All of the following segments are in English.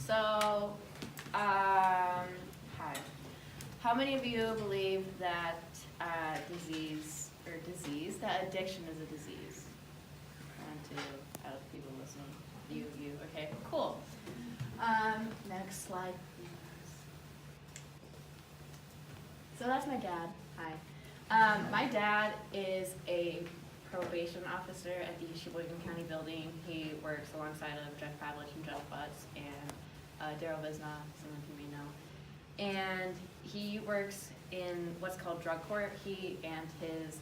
So, hi. How many of you believe that that addiction is a disease? One, two, out of people listening. You, okay, cool. Next slide, please. So that's my dad. Hi. My dad is a probation officer at the Sheboygan County Building. He works alongside of Judge Pavlich and Judge Butts and Daryl Visna, some of you may know. And he works in what's called drug court. He and his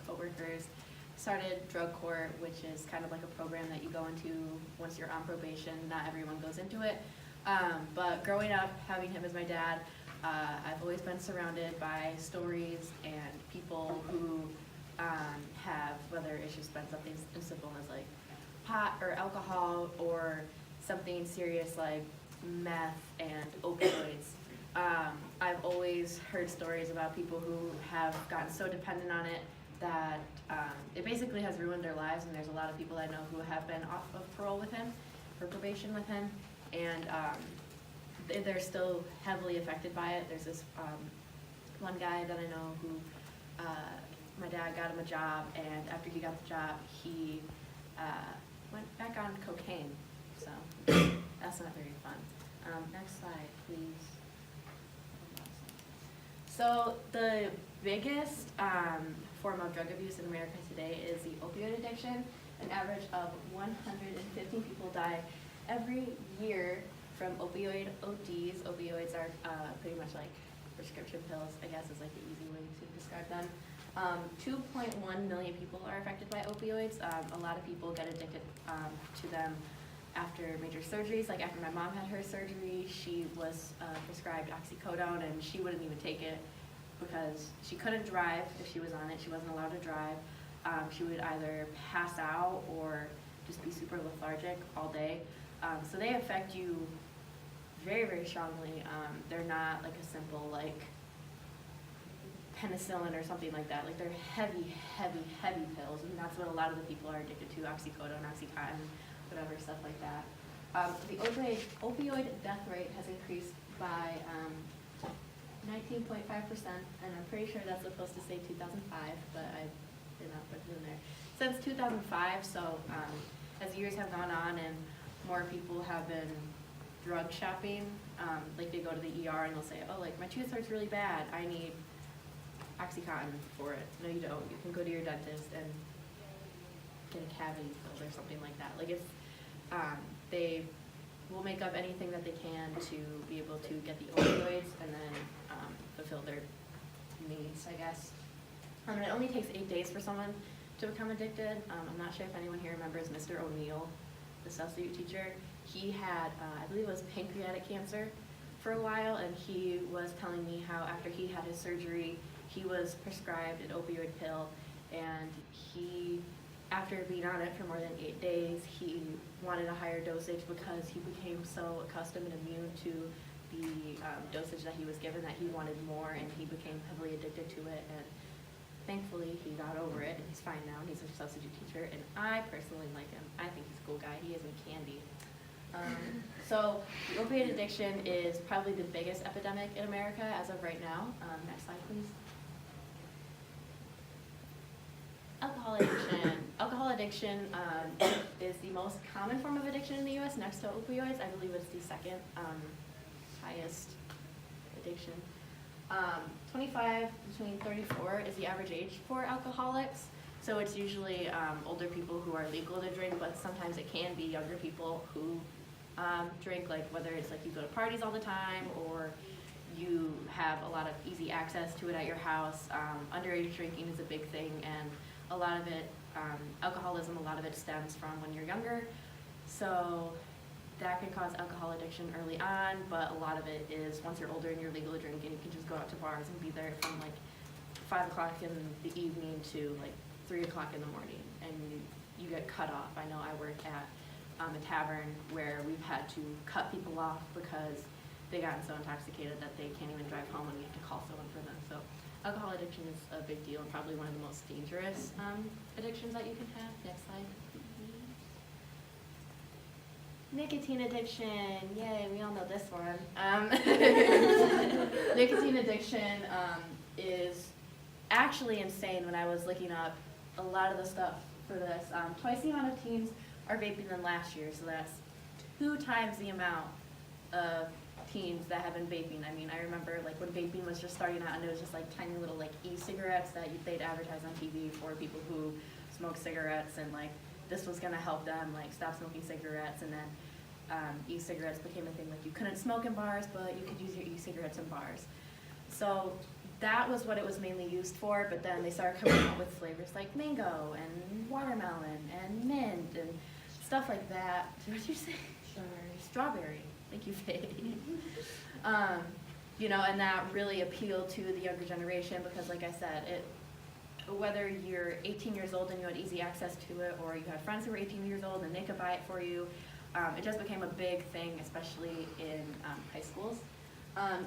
co-workers started drug court, which is kind of like a program that you go into once you're on probation. Not everyone goes into it. But growing up, having him as my dad, I've always been surrounded by stories and people who have, whether it's just been something as simple as like pot or alcohol or something serious like meth and opioids. I've always heard stories about people who have gotten so dependent on it that it basically has ruined their lives, and there's a lot of people I know who have been off of parole with him, or probation with him, and they're still heavily affected by it. There's this one guy that I know who my dad got him a job, and after he got the job, he went back on cocaine, so that's not very fun. Next slide, please. So the biggest form of drug abuse in America today is the opioid addiction. An average of 115 people die every year from opioid ODs. Opioids are pretty much like prescription pills, I guess is like the easy way to describe them. 2.1 million people are affected by opioids. A lot of people get addicted to them after major surgeries. Like after my mom had her surgery, she was prescribed oxycodone, and she wouldn't even take it because she couldn't drive if she was on it. She wasn't allowed to drive. She would either pass out or just be super lethargic all day. So they affect you very, very strongly. They're not like a simple like penicillin or something like that. Like they're heavy, heavy, heavy pills, and that's what a lot of the people are addicted to: oxycodone, oxycontin, whatever, stuff like that. The opioid death rate has increased by 19.5%, and I'm pretty sure that's supposed to say 2005, but I did not put it in there. Since 2005, so as years have gone on and more people have been drug shopping, like they go to the ER and they'll say, oh, like my tooth hurts really bad, I need Oxycontin for it. No, you don't. You can go to your dentist and get a cavity filled or something like that. Like it's, they will make up anything that they can to be able to get the opioids and then fulfill their needs, I guess. It only takes 8 days for someone to become addicted. I'm not sure if anyone here remembers Mr. O'Neill, the substitute teacher. He had, I believe it was pancreatic cancer for a while, and he was telling me how after he had his surgery, he was prescribed an opioid pill, and he, after being on it for more than 8 days, he wanted a higher dosage because he became so accustomed and immune to the dosage that he was given that he wanted more, and he became heavily addicted to it. And thankfully, he got over it, and he's fine now, and he's a substitute teacher, and I personally like him. I think he's a cool guy. He isn't candy. So the opiate addiction is probably the biggest epidemic in America as of right now. Next slide, please. Alcohol addiction. Alcohol addiction is the most common form of addiction in the U.S. next to opioids. I believe it's the second highest addiction. 25 between 34 is the average age for alcoholics. So it's usually older people who are legal to drink, but sometimes it can be younger people who drink, like whether it's like you go to parties all the time or you have a lot of easy access to it at your house. Underage drinking is a big thing, and a lot of it, alcoholism, a lot of it stems from when you're younger. So that can cause alcohol addiction early on, but a lot of it is once you're older and you're legal to drink, and you can just go out to bars and be there from like 5 o'clock in the evening to like 3 o'clock in the morning, and you get cut off. I know I work at a tavern where we've had to cut people off because they gotten so intoxicated that they can't even drive home, and we have to call someone for them. So alcohol addiction is a big deal and probably one of the most dangerous addictions that you can have. Next slide. nicotine addiction, yay, we all know this one. Nicotine addiction is actually insane. When I was looking up a lot of the stuff for this, twice the amount of teens are vaping than last year, so that's 2 times the amount of teens that have been vaping. I mean, I remember like when vaping was just starting out, and it was just like tiny little like e-cigarettes that they'd advertise on TV for people who smoke cigarettes, and like this was gonna help them like stop smoking cigarettes. And then e-cigarettes became a thing, like you couldn't smoke in bars, but you could use your e-cigarettes in bars. So that was what it was mainly used for, but then they started coming out with flavors like mango and watermelon and mint and stuff like that. What did you say? Strawberry. Thank you, Faye. You know, and that really appealed to the younger generation because, like I said, whether you're 18 years old and you had easy access to it, or you had friends who were 18 years old and they could buy it for you, it just became a big thing, especially in high schools.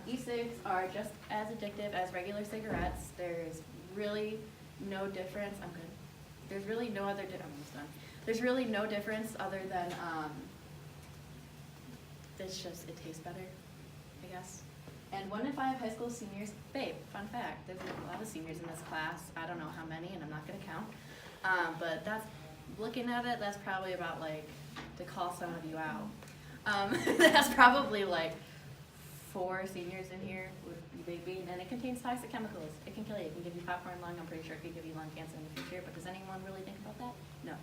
E-cigs are just as addictive as regular cigarettes. There's really no difference. I'm good. There's really no other. I'm almost done. There's really no difference other than it tastes better, I guess. And 1 in 5 high school seniors vape. Fun fact, there's a lot of seniors in this class. I don't know how many, and I'm not gonna count. But that's, looking at it, that's probably about like, to call some of you out. That's probably like 4 seniors in here with vaping, and it contains toxic chemicals. It can kill you. It can give you popcorn lung. I'm pretty sure it could give you lung cancer in the future, but does anyone really think about that? No.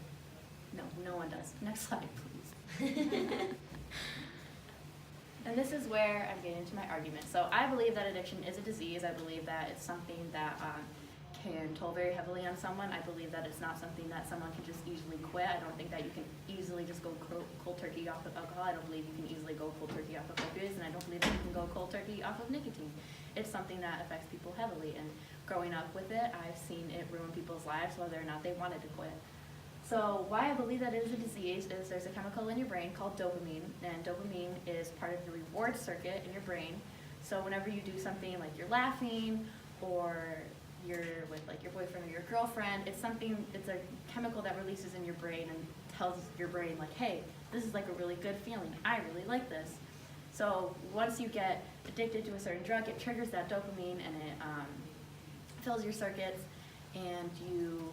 No one does. Next slide, please. And this is where I'm getting into my argument. So I believe that addiction is a disease. I believe that it's something that can toll very heavily on someone. I believe that it's not something that someone can just easily quit. I don't think that you can easily just go cold turkey off of alcohol. I don't believe you can easily go cold turkey off of opioids, and I don't believe that you can go cold turkey off of nicotine. It's something that affects people heavily, and growing up with it, I've seen it ruin people's lives whether or not they wanted to quit. So why I believe that it is a disease is there's a chemical in your brain called dopamine, and dopamine is part of the reward circuit in your brain. So whenever you do something like you're laughing, or you're with like your boyfriend or your girlfriend, it's a chemical that releases in your brain and tells your brain like, hey, this is like a really good feeling. I really like this. So once you get addicted to a certain drug, it triggers that dopamine, and it fills your circuits, and you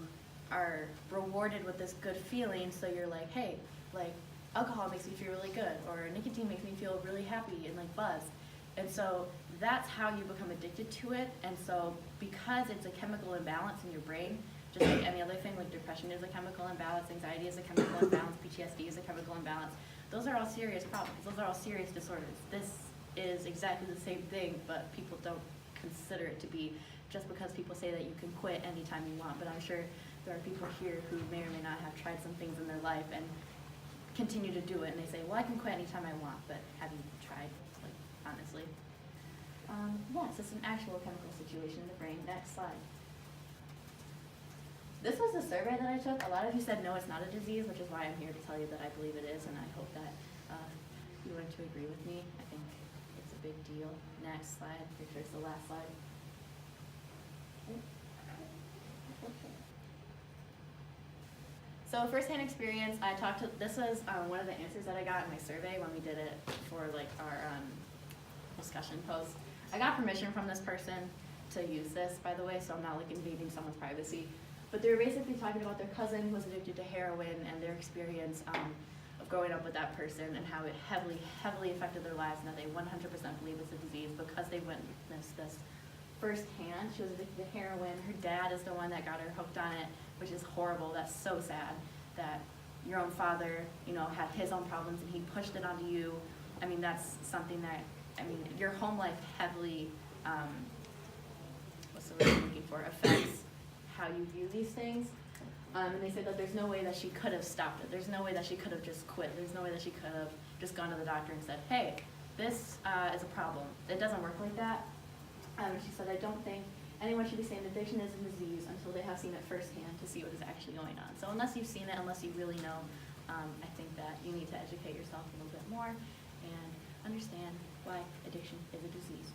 are rewarded with this good feeling. So you're like, hey, like alcohol makes me feel really good, or nicotine makes me feel really happy and like buzzed. And so that's how you become addicted to it. And so because it's a chemical imbalance in your brain, just like any other thing, like depression is a chemical imbalance, anxiety is a chemical imbalance, PTSD is a chemical imbalance, those are all serious problems. Those are all serious disorders. This is exactly the same thing, but people don't consider it to be, just because people say that you can quit anytime you want. But I'm sure there are people here who may or may not have tried some things in their life and continue to do it, and they say, well, I can quit anytime I want, but have you tried, like, honestly? Yes, it's an actual chemical situation in the brain. Next slide. This was a survey that I took. A lot of you said, no, it's not a disease, which is why I'm here to tell you that I believe it is, and I hope that you're going to agree with me. I think it's a big deal. Next slide. Pretty sure it's the last slide. So firsthand experience, this was one of the answers that I got in my survey when we did it for like our discussion post. I got permission from this person to use this, by the way, so I'm not like invading someone's privacy. But they were basically talking about their cousin who was addicted to heroin and their experience of growing up with that person and how it heavily, heavily affected their lives, and that they 100% believe it's a disease because they witnessed this firsthand. She was addicted to heroin. Her dad is the one that got her hooked on it, which is horrible. That's so sad that your own father, had his own problems and he pushed it onto you. I mean, that's something that, your home life heavily, what's the word I'm looking for, affects how you view these things. And they said that there's no way that she could have stopped it. There's no way that she could have just quit. There's no way that she could have just gone to the doctor and said, hey, this is a problem. It doesn't work like that. She said, I don't think anyone should be saying addiction is a disease until they have seen it firsthand to see what is actually going on. So unless you've seen it, unless you really know, I think that you need to educate yourself a little bit more and understand why addiction is a disease.